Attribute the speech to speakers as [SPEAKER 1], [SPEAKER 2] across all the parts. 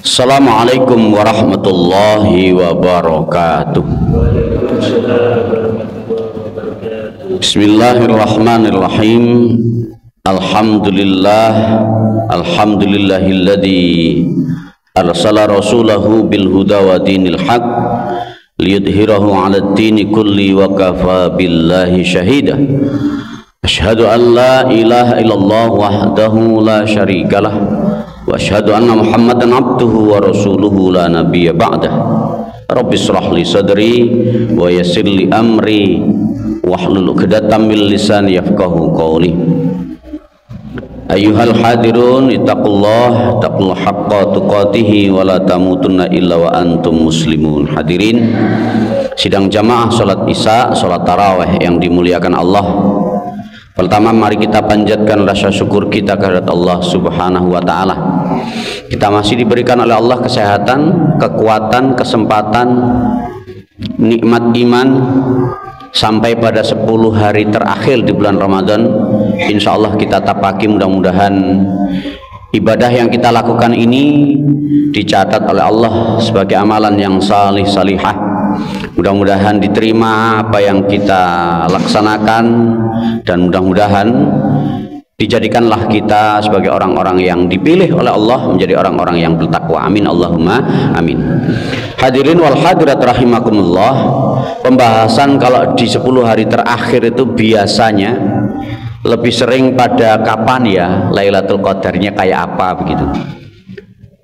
[SPEAKER 1] Assalamualaikum warahmatullahi wabarakatuh. Bismillahirrahmanirrahim. Alhamdulillahilladzi arsala rasulahu bil huda wa dinil haq liyudhhirahu 'alad dini kulli wa kafa billahi syahida. Asyhadu an la ilaha illallah wahdahu la syarikalah wa asyhadu anna Muhammadan abduhu wa rasuluhu la nabiyya ba'dah. Rabbi shrah li sadri wa yassir li amri wahlul 'uqdatam min lisani yafqahu qawli. Ayyuhal hadirun ittaqullah taqul haqqa tuqatih wa la tamutunna illa wa antum muslimun. Hadirin sidang jamaah salat Isya, salat tarawih yang dimuliakan Allah. Pertama, mari kita panjatkan rasa syukur kita kehadirat Allah Subhanahu wa taala. Kita masih diberikan oleh Allah kesehatan, kekuatan, kesempatan, nikmat iman sampai pada 10 hari terakhir di bulan Ramadan. Insya Allah kita tapaki, mudah-mudahan ibadah yang kita lakukan ini dicatat oleh Allah sebagai amalan yang salih salihah. Mudah-mudahan diterima apa yang kita laksanakan, dan mudah-mudahan dijadikanlah kita sebagai orang-orang yang dipilih oleh Allah menjadi orang-orang yang bertakwa. Amin Allahumma amin. Hadirin wal hadirat rahimakumullah. Pembahasan kalau di 10 hari terakhir itu biasanya lebih sering pada kapan ya Lailatul Qadarnya kayak apa begitu.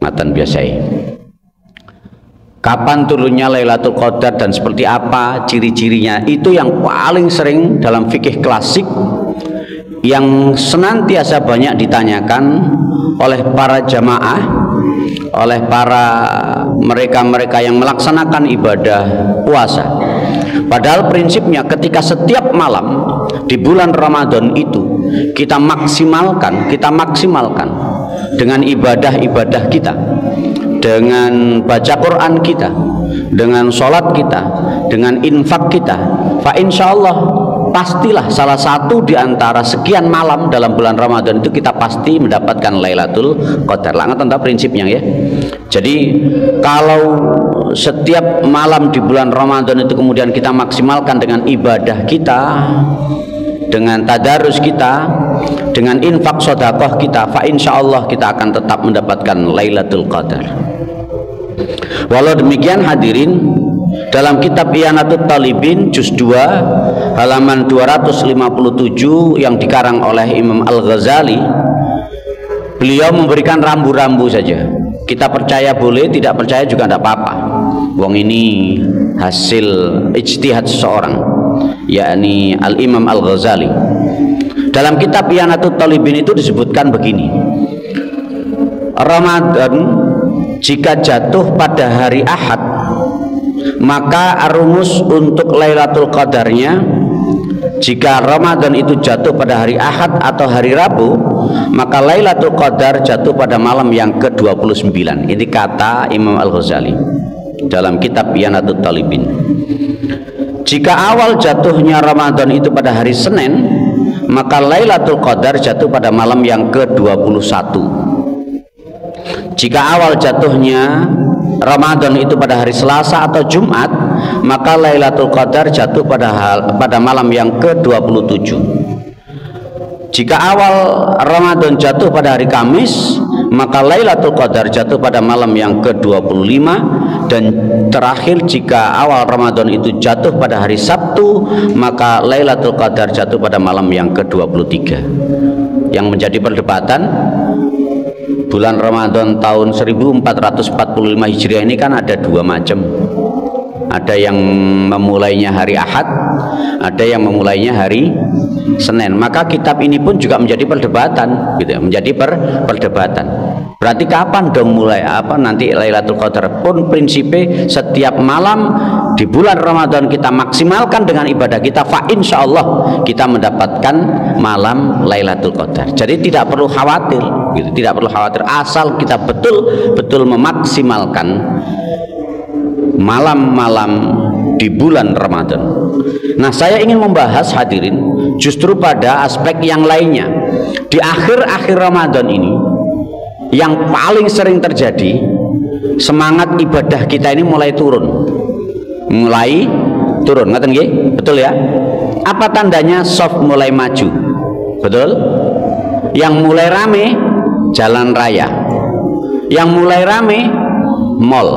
[SPEAKER 1] Matan biasanya. Kapan turunnya Lailatul Qadar dan seperti apa ciri-cirinya, itu yang paling sering dalam fikih klasik yang senantiasa banyak ditanyakan oleh para jamaah, oleh para mereka-mereka yang melaksanakan ibadah puasa. Padahal prinsipnya ketika setiap malam di bulan Ramadan itu kita maksimalkan dengan ibadah-ibadah kita, dengan baca Quran kita, dengan sholat kita, dengan infak kita, fa insyaallah pastilah salah satu di antara sekian malam dalam bulan Ramadan itu kita pasti mendapatkan Lailatul Qadar. Langat tentang prinsipnya ya. Jadi kalau setiap malam di bulan Ramadan itu kemudian kita maksimalkan dengan ibadah kita, dengan tadarus kita, dengan infak sedekah kita, fa insyaallah kita akan tetap mendapatkan Lailatul Qadar. Walau demikian hadirin, dalam kitab I'anatul Talibin juz 2 halaman 257 yang dikarang oleh Imam Al-Ghazali, beliau memberikan rambu-rambu saja. Kita percaya boleh, tidak percaya juga tidak apa-apa. Wong ini hasil ijtihad seseorang, yakni Al-Imam Al-Ghazali. Dalam kitab I'anatul Talibin itu disebutkan begini: Ramadan jika jatuh pada hari Ahad, maka rumus untuk Lailatul Qadarnya, jika Ramadan itu jatuh pada hari Ahad atau hari Rabu, maka Lailatul Qadar jatuh pada malam yang ke-29. Ini kata Imam Al-Ghazali dalam kitab I'anatul Talibin. Jika awal jatuhnya Ramadan itu pada hari Senin, maka Lailatul Qadar jatuh pada malam yang ke-21. Jika awal jatuhnya Ramadan itu pada hari Selasa atau Jumat, maka Lailatul Qadar jatuh pada malam yang ke-27. Jika awal Ramadan jatuh pada hari Kamis, maka Lailatul Qadar jatuh pada malam yang ke-25. Dan terakhir, jika awal Ramadan itu jatuh pada hari Sabtu, maka Lailatul Qadar jatuh pada malam yang ke-23. Yang menjadi perdebatan, bulan Ramadan tahun 1445 Hijriah ini kan ada dua macam. Ada yang memulainya hari Ahad, ada yang memulainya hari Senin. Maka kitab ini pun juga menjadi perdebatan, gitu ya, menjadi perdebatan. Berarti kapan dong mulai nanti Lailatul Qadar? Pun prinsipnya setiap malam di bulan Ramadan kita maksimalkan dengan ibadah kita, fa insyaallah kita mendapatkan malam Lailatul Qadar. Jadi tidak perlu khawatir, gitu. Tidak perlu khawatir, asal kita betul-betul memaksimalkan malam-malam di bulan Ramadan. Nah, saya ingin membahas hadirin justru pada aspek yang lainnya. Di akhir-akhir Ramadan ini yang paling sering terjadi semangat ibadah kita ini mulai turun, ngoten nggih? Betul ya? Apa tandanya soft mulai maju? Betul? Yang mulai rame jalan raya, yang mulai rame mall,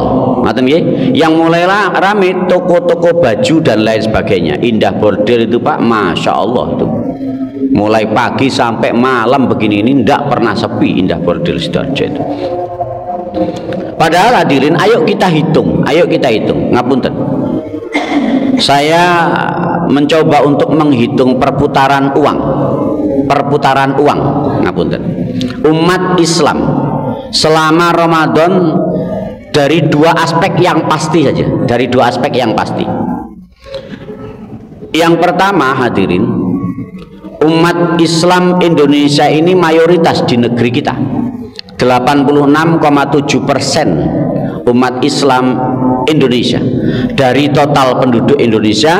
[SPEAKER 1] ngoten nggih? Yang mulai rame toko-toko baju dan lain sebagainya. Indah Bordil itu Pak, masya Allah itu. Mulai pagi sampai malam begini ini tidak pernah sepi Indah Bordil Sidoarjo itu. Padahal hadirin, ayo kita hitung, ngapunten. Saya mencoba untuk menghitung perputaran uang, ngapunten. Umat Islam selama Ramadan dari dua aspek yang pasti saja, Yang pertama hadirin, umat Islam Indonesia ini mayoritas di negeri kita, 86,7% umat Islam Indonesia dari total penduduk Indonesia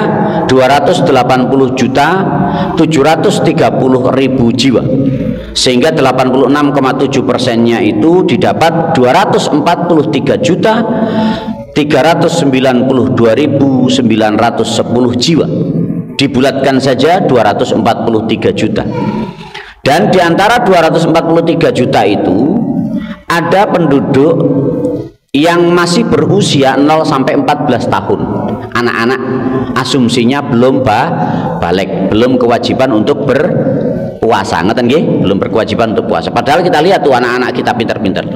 [SPEAKER 1] 280.730.000 jiwa, sehingga 86,7%-nya itu didapat 244.392.910 jiwa. Dibulatkan saja 243 juta. Dan di antara 243 juta itu ada penduduk yang masih berusia 0 sampai 14 tahun. Anak-anak asumsinya belum balik, belum kewajiban untuk berpuasa. Ngeten nggih? Belum berkewajiban untuk puasa. Padahal kita lihat tuh anak-anak kita pintar-pintar.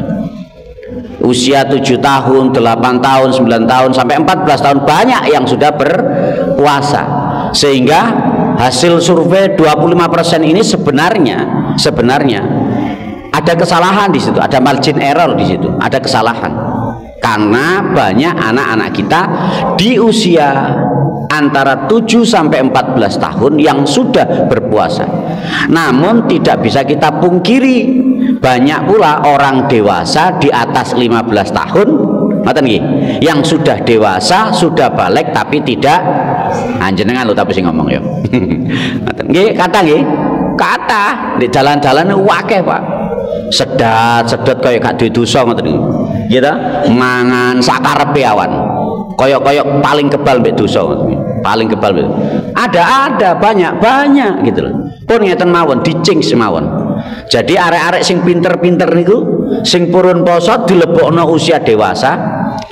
[SPEAKER 1] Usia 7 tahun, 8 tahun, 9 tahun sampai 14 tahun banyak yang sudah berpuasa. Sehingga hasil survei 25% ini sebenarnya ada kesalahan di situ, ada margin error di situ, ada kesalahan. Karena banyak anak-anak kita di usia antara 7 sampai 14 tahun yang sudah berpuasa. Namun tidak bisa kita pungkiri, banyak pula orang dewasa di atas 15 tahun yang sudah dewasa, sudah balik tapi tidak anjenengan lo tapi sing ngomong ya. Nggih, kata di jalan-jalan wakeh Pak. Sedot kayak gak duwe dosa ngoten niku. Nggih ta? Mangan sakarepe awan. Koyok-koyok paling kebal mbek dosa ngoten. Paling kebal mbek. Ada banyak gitu loh. Pun ngeten mawon dicing semawon. Jadi arek-arek sing pinter-pinter niku sing purun poso dilebokno usia dewasa.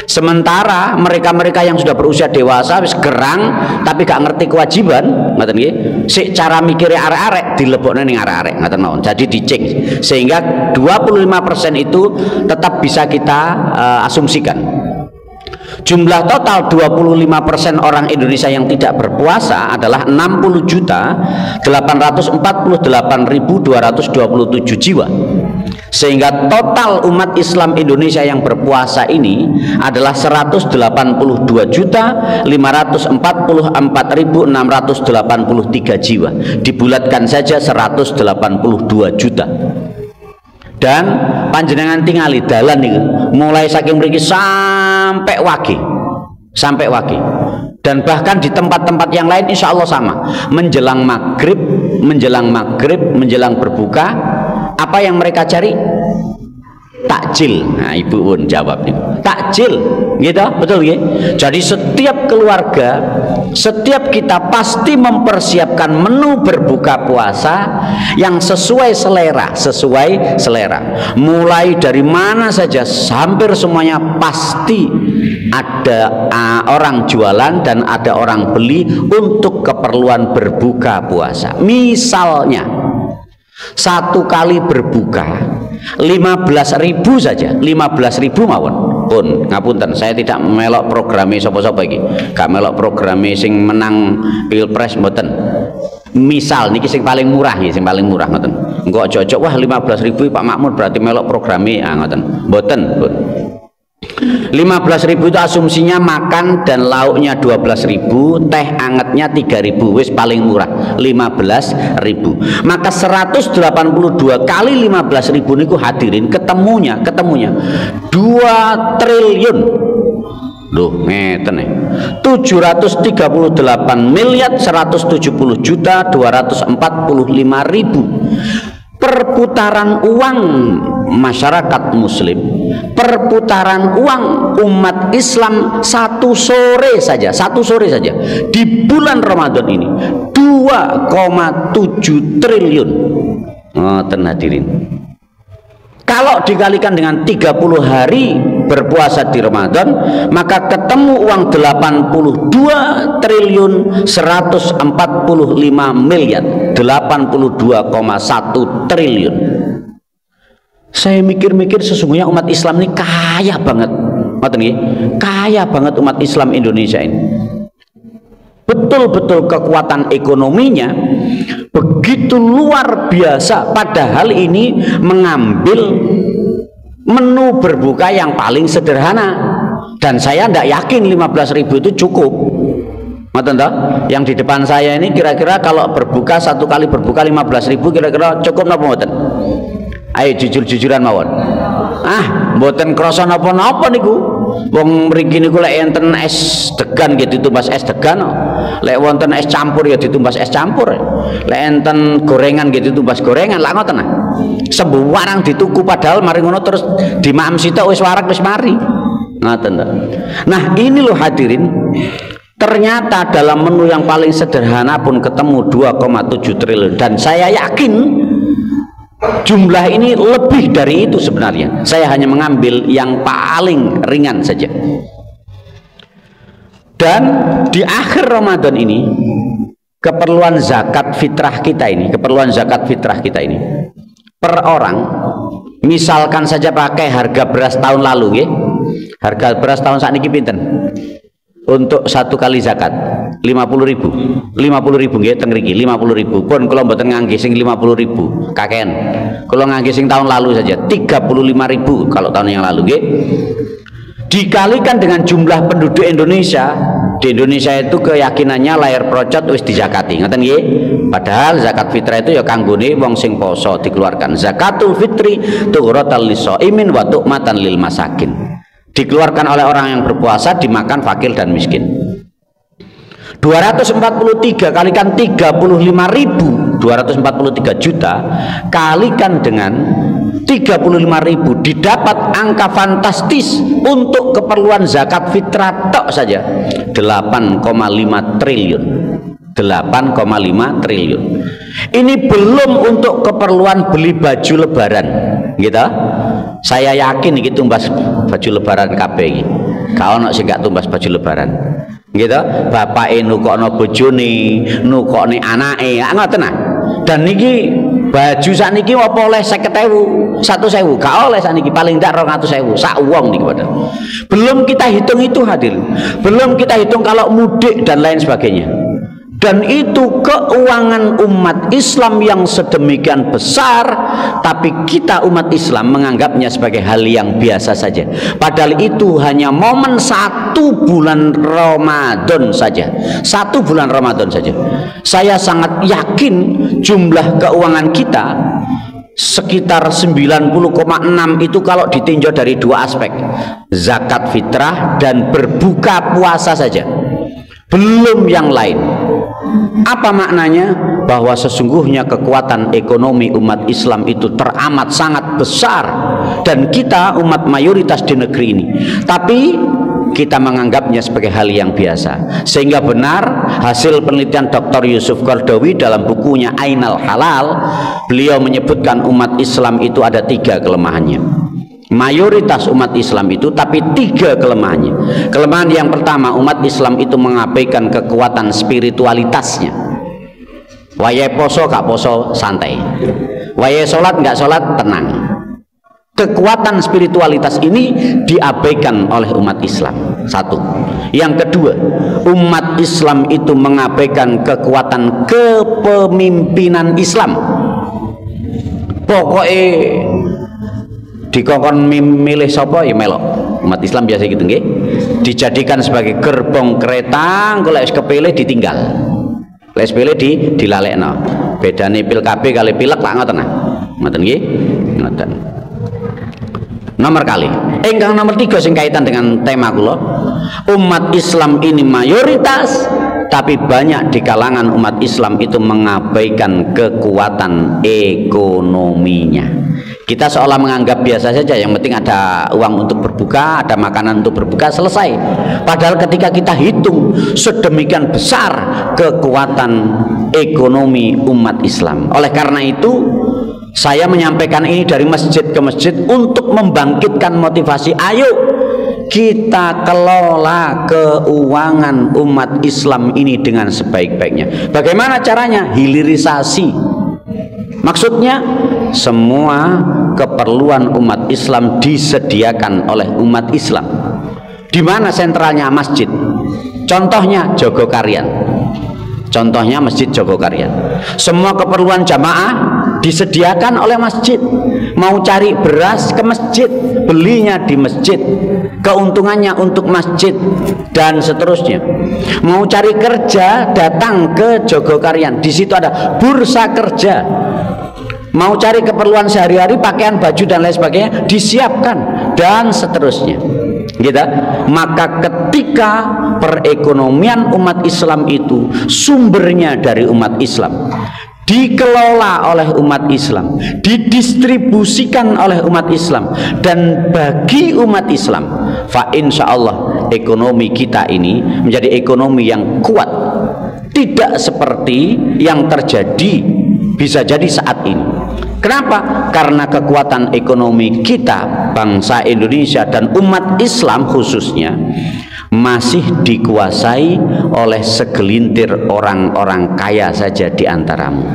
[SPEAKER 1] Sementara mereka-mereka yang sudah berusia dewasa wis gerang tapi gak ngerti kewajiban, ngoten nggih. Sik cara mikire arek-arek dilebokne ning arek-arek, ngoten mawon. Jadi dicing sehingga 25% itu tetap bisa kita asumsikan. Jumlah total 25% orang Indonesia yang tidak berpuasa adalah 60.848.227 jiwa. Sehingga total umat Islam Indonesia yang berpuasa ini adalah 182.544.683 jiwa. Dibulatkan saja 182 juta. Dan panjenengan tingali dalan nih, mulai saking mriki sampai wage, dan bahkan di tempat-tempat yang lain insya Allah sama. Menjelang maghrib, menjelang berbuka, apa yang mereka cari? Takjil. Nah, ibu pun jawab nih, takjil, gitu, betul ya? Jadi setiap keluarga, setiap kita pasti mempersiapkan menu berbuka puasa yang sesuai selera. Mulai dari mana saja, hampir semuanya pasti ada orang jualan dan ada orang beli untuk keperluan berbuka puasa. Misalnya satu kali berbuka 15.000 saja, 15.000 mawon. Pun ngapunten, saya tidak melok programe sapa-sapa iki. Gak melok programe sing menang Pilpres mboten. Misal niki sing paling murah nggih, sing paling murah ngoten. Engko cocok wah 15.000 Pak Makmur berarti melok programe ngoten. Mboten, pun. 15.000 itu asumsinya makan dan lauknya 12.000, teh angetnya 3.000, wis paling murah 15.000. Maka 182 kali 15.000 niku hadirin ketemunya 2 triliun. Loh ngeten nih, 730.170.245.000 perputaran uang masyarakat muslim perputaran uang umat Islam satu sore saja di bulan Ramadan ini 2,7 triliun. Hadirin, kalau dikalikan dengan 30 hari berpuasa di Ramadan, maka ketemu uang 82 triliun 145 miliar, 82,1 triliun. Saya mikir-mikir, sesungguhnya umat Islam ini kaya banget, kaya banget umat Islam Indonesia ini. Betul-betul kekuatan ekonominya begitu luar biasa, padahal ini mengambil menu berbuka yang paling sederhana, dan saya tidak yakin 15.000 itu cukup. Yang di depan saya ini kira-kira kalau berbuka, satu kali berbuka 15.000, kira-kira cukup napa mboten? Ayo jujur-jujuran mawon. Mboten krasa napa-napa niku. Wong mriki niku lek enten es degan nggih ditumbas es degan, lek wonten es campur ya ditumbas es campur, lek enten gorengan nggih ditumbas gorengan, lak ngoten nah. Sembarang dituku, padahal mari ngono terus dimaem sitok wis warak wis mari. Ngoten to. Nah, ini loh hadirin, ternyata dalam menu yang paling sederhana pun ketemu 2,7 triliun, dan saya yakin jumlah ini lebih dari itu sebenarnya. Saya hanya mengambil yang paling ringan saja. Dan di akhir Ramadan ini, keperluan zakat fitrah kita ini, per orang, misalkan saja pakai harga beras tahun lalu, harga beras tahun saat ini pinten? Untuk satu kali zakat 50.000 nggih teng mriki 50.000 pun kula mboten ngangge sing 50.000 kakean, kula ngangge sing tahun lalu saja 35.000 kalau tahun yang lalu nggih. Dikalikan dengan jumlah penduduk Indonesia, di Indonesia itu keyakinannya layar procot wis dizakati, ngoten nggih. Padahal zakat fitrah itu ya kanggone wong sing poso dikeluarkan. Zakatul fitri tughratal lisaimin wa tu'matan lil masakin. Dikeluarkan oleh orang yang berpuasa, dimakan fakir dan miskin. 243 kalikan 35.000, 243 juta kalikan dengan 35.000, didapat angka fantastis untuk keperluan zakat fitrah tok saja 8,5 triliun. 8,5 triliun. Ini belum untuk keperluan beli baju lebaran, gitu. Saya yakin iki tumbas baju lebaran kabeh iki. Ka ono sing gak tumbas baju lebaran. Gitu. Bapake nukokno bojone, nukokne anake, ngoten nah. Dan niki baju sakniki apa oleh 50.000, 100.000, gak oleh sakniki, paling ndak 200.000 sak wong niki padahal. Belum kita hitung itu hadirin. Belum kita hitung kalau mudik dan lain sebagainya. Dan itu keuangan umat Islam yang sedemikian besar, tapi kita umat Islam menganggapnya sebagai hal yang biasa saja. Padahal itu hanya momen 1 bulan Ramadan saja. 1 bulan Ramadan saja. Saya sangat yakin jumlah keuangan kita sekitar 90,6 itu kalau ditinjau dari 2 aspek, zakat fitrah dan berbuka puasa saja, belum yang lain. Apa maknanya? Bahwa sesungguhnya kekuatan ekonomi umat Islam itu teramat sangat besar, dan kita umat mayoritas di negeri ini, tapi kita menganggapnya sebagai hal yang biasa. Sehingga benar hasil penelitian Dr. Yusuf Qaradawi dalam bukunya Ainal Halal, beliau menyebutkan umat Islam itu ada 3 kelemahannya. Mayoritas umat Islam itu, tapi 3 kelemahannya. Kelemahan yang pertama, umat Islam itu mengabaikan kekuatan spiritualitasnya. Wayahe poso gak poso santai, wayahe sholat gak sholat tenang. Kekuatan spiritualitas ini diabaikan oleh umat Islam. 1. Yang kedua, umat Islam itu mengabaikan kekuatan kepemimpinan Islam. Pokoknya dikongkon milih sapa ya melok. Umat Islam biasa gitu nggih. Dijadikan sebagai gerbong kereta, kalau wis kepilih ditinggal. Lek pilih dilalekno. Bedane pil KB kali pilek lak ngoten nah. Ngoten nggih. Ngoten. Nomor kali. Ingkang nomor 3 sing kaitan dengan tema kula. Umat Islam ini mayoritas, tapi banyak di kalangan umat Islam itu mengabaikan kekuatan ekonominya. Kita seolah menganggap biasa saja, yang penting ada uang untuk berbuka, ada makanan untuk berbuka, selesai. Padahal ketika kita hitung sedemikian besar kekuatan ekonomi umat Islam. Oleh karena itu saya menyampaikan ini dari masjid ke masjid untuk membangkitkan motivasi. Ayo kita kelola keuangan umat Islam ini dengan sebaik-baiknya. Bagaimana caranya? Hilirisasi. Maksudnya semua keperluan umat Islam disediakan oleh umat Islam. Di mana sentralnya? Masjid. Contohnya Jogokarian. Contohnya Masjid Jogokarian. Semua keperluan jamaah disediakan oleh masjid. Mau cari beras ke masjid, belinya di masjid, keuntungannya untuk masjid, dan seterusnya. Mau cari kerja, datang ke Jogokarian. Di situ ada bursa kerja. Mau cari keperluan sehari-hari, pakaian, baju dan lain sebagainya disiapkan, dan seterusnya. Gitu. Maka ketika perekonomian umat Islam itu sumbernya dari umat Islam, dikelola oleh umat Islam, didistribusikan oleh umat Islam, dan bagi umat Islam, fa insyaallah ekonomi kita ini menjadi ekonomi yang kuat, tidak seperti yang terjadi bisa jadi saat ini. Kenapa? Karena kekuatan ekonomi kita, bangsa Indonesia dan umat Islam khususnya, masih dikuasai oleh segelintir orang-orang kaya saja di antaramu.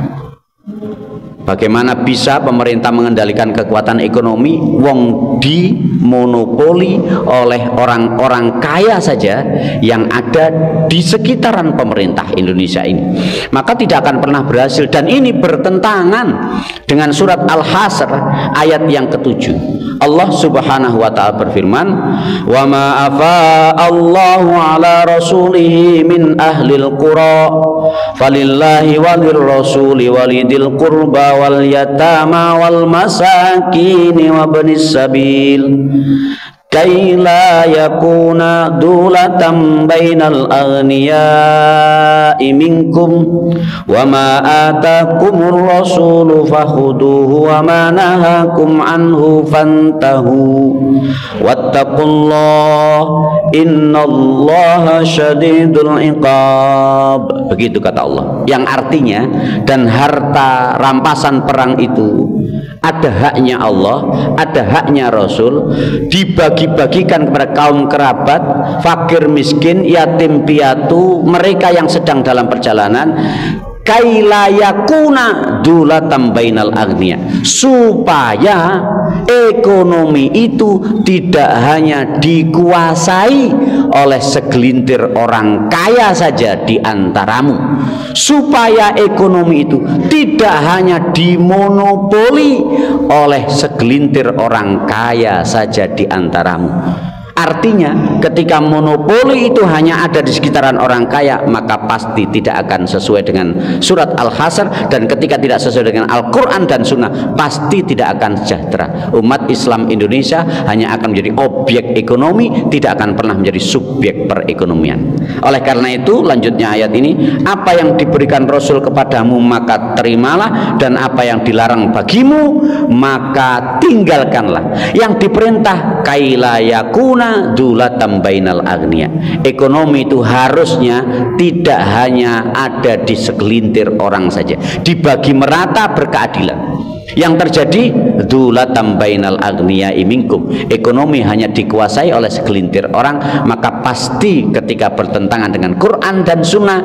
[SPEAKER 1] Bagaimana bisa pemerintah mengendalikan kekuatan ekonomi? Wong dimonopoli oleh orang-orang kaya saja yang ada di sekitaran pemerintah Indonesia ini. Maka tidak akan pernah berhasil, dan ini bertentangan dengan surat Al-Hasr ayat yang ke-7. Allah Subhanahu wa taala berfirman, "Wa ma afa Allahu ala rasulihi min ahlil qura falillahi walir rasuli walidil qurba wal yatama wal masakin wa banis sabil kay la yakuna dulatan bainal aghniya'i minkum wa ma atakumur rasulu fakhuduhu wa ma nahakum anhu fantahu wattaqullah innallaha syadidul iqab." Begitu kata Allah, yang artinya, dan harta rampasan perang itu ada haknya Allah, ada haknya Rasul, dibagi-bagikan kepada kaum kerabat, fakir miskin, yatim piatu, mereka yang sedang dalam perjalanan, kailayakuna dulatam bainal agniya, supaya ekonomi itu tidak hanya dikuasai oleh segelintir orang kaya saja di antaramu, supaya ekonomi itu tidak hanya dimonopoli oleh segelintir orang kaya saja di antaramu. Artinya ketika monopoli itu hanya ada di sekitaran orang kaya, maka pasti tidak akan sesuai dengan surat Al-Hasr, dan ketika tidak sesuai dengan Al-Quran dan Sunnah, pasti tidak akan sejahtera. Umat Islam Indonesia hanya akan menjadi objek ekonomi, tidak akan pernah menjadi subjek perekonomian. Oleh karena itu, lanjutnya ayat ini, apa yang diberikan Rasul kepadamu maka terimalah, dan apa yang dilarang bagimu maka tinggalkanlah. Yang diperintah kailayakuna dulatam bainal agniya, ekonomi itu harusnya tidak hanya ada di segelintir orang saja, dibagi merata berkeadilan. Yang terjadi dulatam bainal agniya minkum, ekonomi hanya dikuasai oleh segelintir orang, maka pasti ketika bertentangan dengan Quran dan Sunnah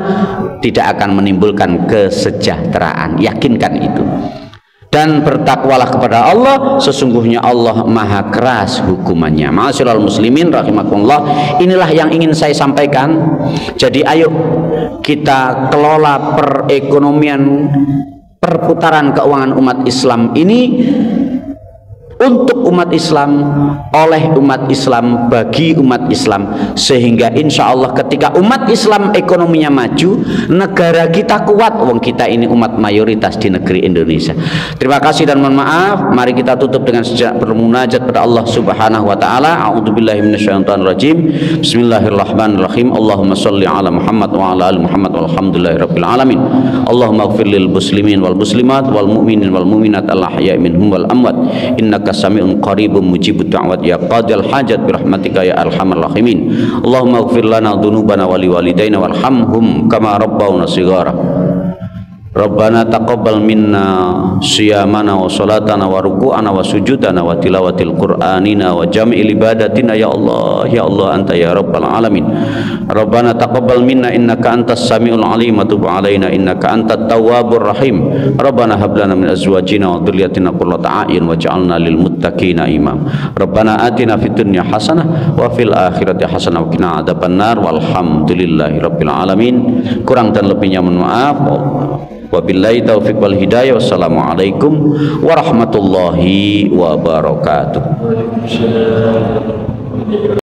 [SPEAKER 1] tidak akan menimbulkan kesejahteraan. Yakinkan itu. Dan bertakwalah kepada Allah, sesungguhnya Allah maha keras hukumannya. Ma'asyiral muslimin rahimakumullah, inilah yang ingin saya sampaikan. Jadi ayo kita kelola perekonomian, perputaran keuangan umat Islam ini untuk umat Islam, oleh umat Islam, bagi umat Islam, sehingga insya Allah ketika umat Islam ekonominya maju, negara kita kuat. Wong kita ini umat mayoritas di negeri Indonesia. Terima kasih dan mohon maaf. Mari kita tutup dengan sejenak bermunajat pada Allah Subhanahu wa taala. A'udzubillahi minasyaitonirrajim. Bismillahirrahmanirrahim. Allahumma shalli ala Muhammad wa ala ali Muhammad walhamdulillahirabbil alamin. Allahumma ighfir lil muslimin wal muslimat wal mu'minin wal mu'minat al ahya'i minhum wal amwat. Innaka sami'un qaribun mujibud da'wat ya qadil hajat birahmatika ya arhamar rahimin. Allahumma ighfir lana dhunubana wa liwalidayna warhamhum kama rabbawna shighara. Rabbana taqabbal minna siyamana wa salatana wa ruku'ana wa sujudana wa tilawatil qur'anina wa jami'il ibadatina ya Allah anta ya rabbal alamin. Rabbana taqabbal minna innaka antas samiul alim wa tub alaina innaka antat tawwabur rahim. Rabbana hab lana min azwajina wa dhurriyyatina qurrata a'yun waj'alna lil muttaqina imam. Rabbana atina fid dunya hasanah wa fil akhirati hasanah wa qina adzabannar walhamdulillahi rabbil alamin. Kurang dan lebihnya mohon maaf. Wabillahi taufiq wal hidayah. Wassalamualaikum warahmatullahi wabarakatuh.